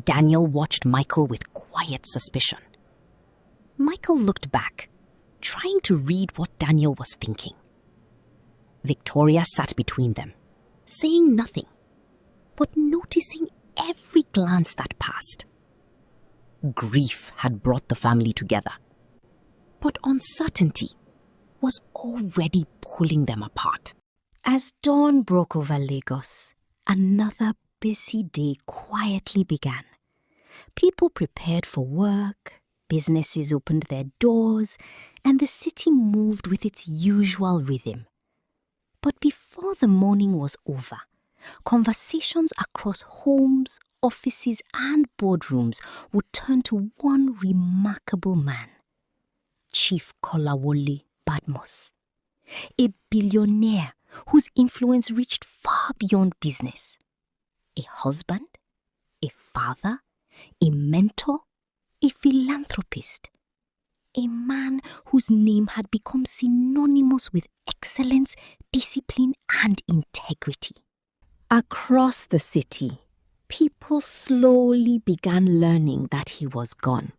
Daniel watched Michael with quiet suspicion. Michael looked back, trying to read what Daniel was thinking. Victoria sat between them, saying nothing, but noticing every glance that passed. Grief had brought the family together, but uncertainty was already pulling them apart. As dawn broke over Lagos, another busy day quietly began. People prepared for work, businesses opened their doors, and the city moved with its usual rhythm. But before the morning was over, conversations across homes, offices, and boardrooms would turn to one remarkable man, Chief Kolawole Badmos, a billionaire whose influence reached far beyond business. A husband, a father, a mentor, a philanthropist. A man whose name had become synonymous with excellence, discipline, and integrity. Across the city, people slowly began learning that he was gone.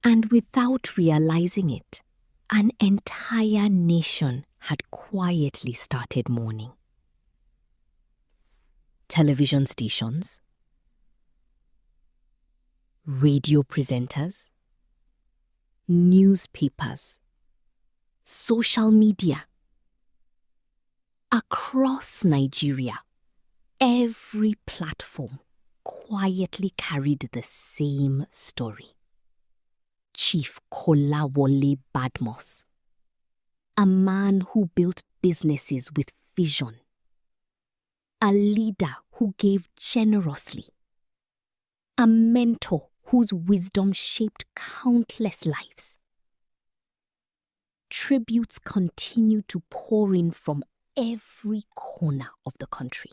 And without realizing it, an entire nation had quietly started mourning. Television stations, radio presenters, newspapers, social media. Across Nigeria, every platform quietly carried the same story. Chief Kolawole Badmos, a man who built businesses with vision, a leader who gave generously, a mentor whose wisdom shaped countless lives. Tributes continued to pour in from every corner of the country.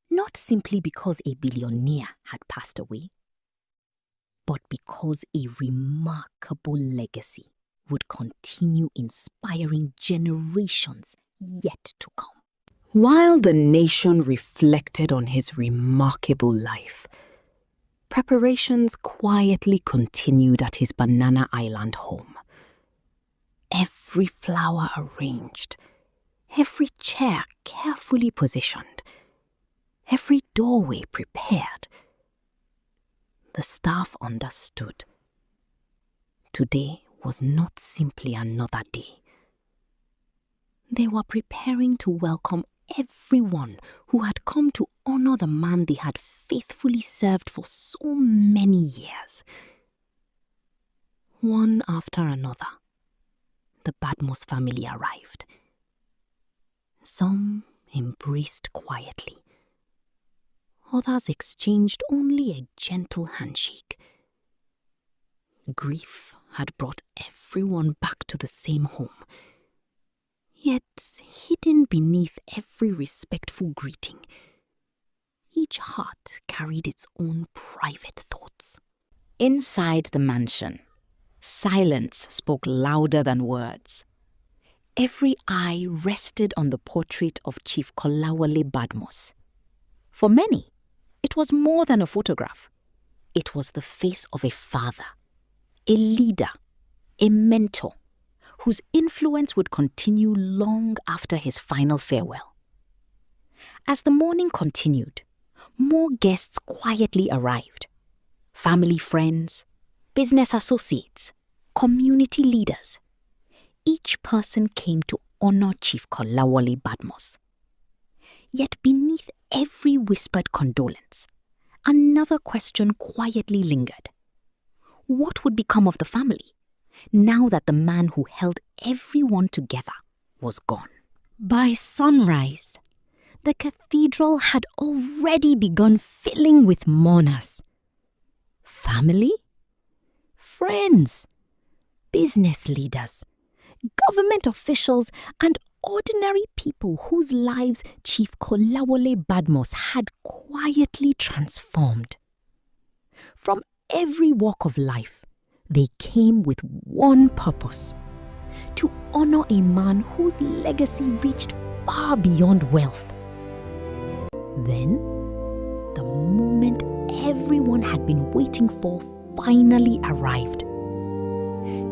Not simply because a billionaire had passed away, but because a remarkable legacy would continue inspiring generations yet to come. While the nation reflected on his remarkable life, preparations quietly continued at his Banana Island home. Every flower arranged, every chair carefully positioned, every doorway prepared. The staff understood. Today was not simply another day. They were preparing to welcome everyone who had come to honor the man they had faithfully served for so many years. One after another, the Badmus family arrived. Some embraced quietly. Others exchanged only a gentle handshake. Grief had brought everyone back to the same home. Yet, hidden beneath every respectful greeting, each heart carried its own private thoughts. Inside the mansion, silence spoke louder than words. Every eye rested on the portrait of Chief Kolawole Badmos. For many, it was more than a photograph. It was the face of a father, a leader, a mentor, whose influence would continue long after his final farewell. As the morning continued, more guests quietly arrived. Family friends, business associates, community leaders. Each person came to honor Chief Kolawole Badmos. Yet beneath every whispered condolence, another question quietly lingered. What would become of the family, now that the man who held everyone together was gone? By sunrise, the cathedral had already begun filling with mourners. Family, friends, business leaders, government officials, and ordinary people whose lives Chief Kolawole Badmos had quietly transformed. From every walk of life, they came with one purpose: to honor a man whose legacy reached far beyond wealth. Then, moment everyone had been waiting for finally arrived.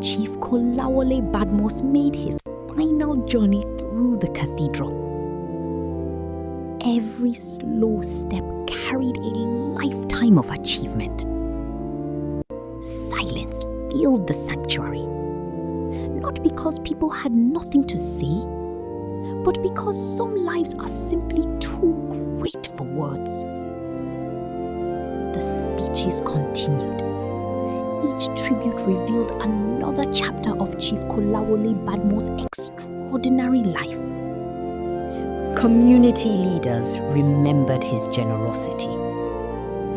Chief Kolawole Badmos made his final journey through the cathedral. Every slow step carried a lifetime of achievement. Silence filled the sanctuary, not because people had nothing to say, but because some lives are simply too great for words. The speeches continued. Each tribute revealed another chapter of Chief Kolawole Badmos' extraordinary life. Community leaders remembered his generosity.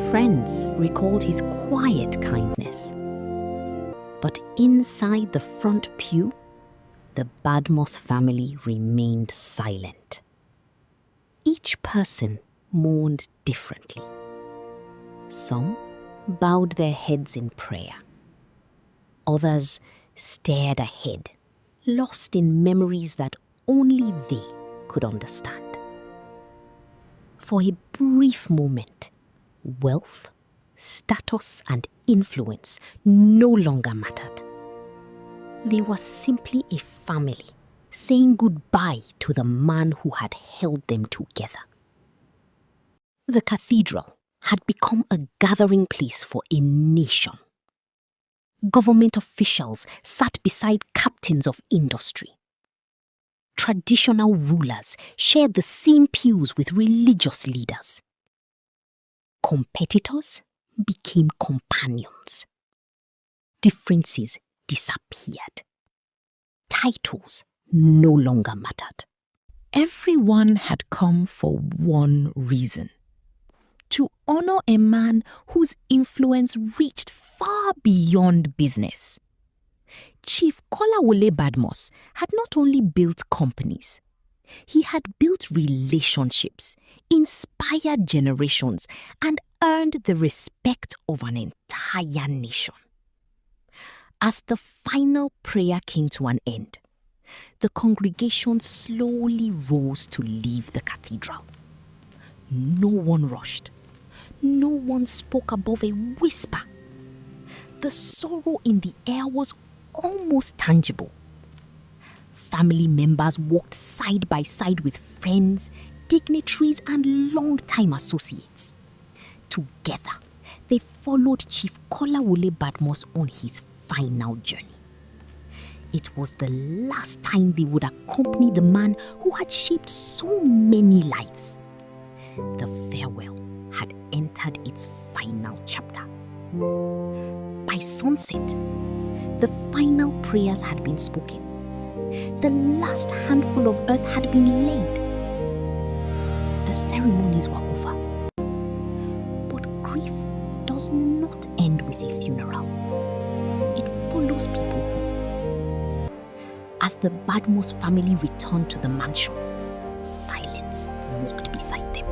Friends recalled his quiet kindness. But inside the front pew, the Badmos family remained silent. Each person mourned differently. Some bowed their heads in prayer. Others stared ahead, lost in memories that only they could understand. For a brief moment, wealth, status, and influence no longer mattered. They were simply a family saying goodbye to the man who had held them together. The cathedral had become a gathering place for a nation. Government officials sat beside captains of industry. Traditional rulers shared the same pews with religious leaders. Competitors became companions. Differences disappeared. Titles no longer mattered. Everyone had come for one reason: to honor a man whose influence reached far beyond business. Chief Kolawole Badmos had not only built companies, he had built relationships, inspired generations, and earned the respect of an entire nation. As the final prayer came to an end, the congregation slowly rose to leave the cathedral. No one rushed. No one spoke above a whisper. The sorrow in the air was almost tangible. Family members walked side by side with friends, dignitaries, and long-time associates. Together, they followed Chief Kolawole Badmos on his final journey. It was the last time they would accompany the man who had shaped so many lives. The farewell had entered its final chapter. By sunset, the final prayers had been spoken. The last handful of earth had been laid. The ceremonies were over. But grief does not end with a funeral. It follows people home. As the Badmos family returned to the mansion, silence walked beside them.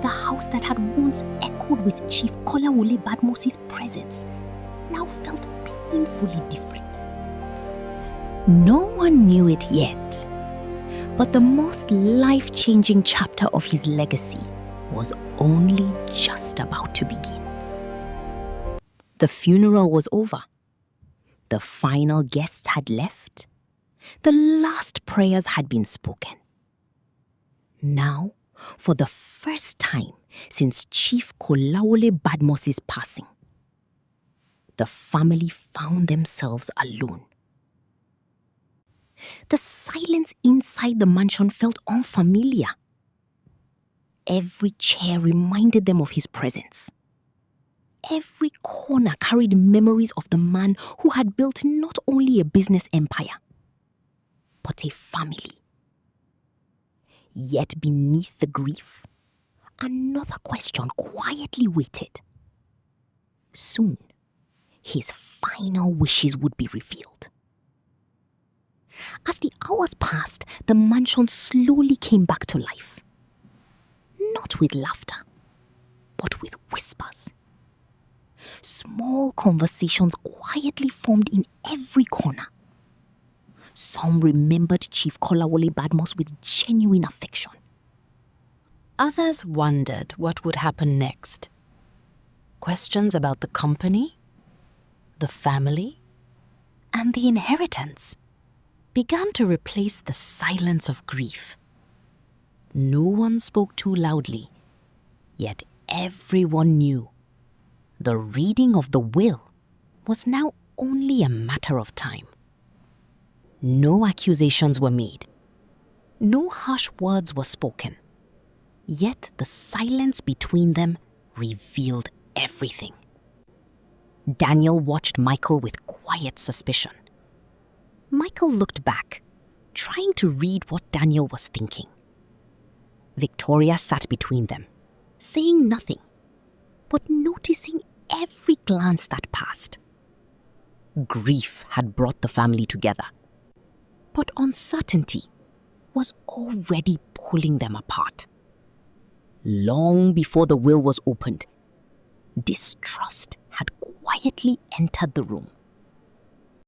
The house that had once echoed with Chief Kolawole Badmos' presence now felt painfully different. No one knew it yet, but the most life-changing chapter of his legacy was only just about to begin. The funeral was over. The final guests had left. The last prayers had been spoken. Now, for the first time since Chief Kolawole Badmos' passing, the family found themselves alone. The silence inside the mansion felt unfamiliar. Every chair reminded them of his presence. Every corner carried memories of the man who had built not only a business empire, but a family. Yet beneath the grief, another question quietly waited. Soon, his final wishes would be revealed. As the hours passed, the mansion slowly came back to life. Not with laughter, but with whispers. Small conversations quietly formed in every corner. Some remembered Chief Kolawole Badmos with genuine affection. Others wondered what would happen next. Questions about the company, the family, and the inheritance began to replace the silence of grief. No one spoke too loudly, yet everyone knew the reading of the will was now only a matter of time. No accusations were made. No harsh words were spoken. Yet the silence between them revealed everything. Daniel watched Michael with quiet suspicion. Michael looked back, trying to read what Daniel was thinking. Victoria sat between them, saying nothing, but noticing every glance that passed. Grief had brought the family together, but uncertainty was already pulling them apart. Long before the will was opened, distrust had quietly entered the room.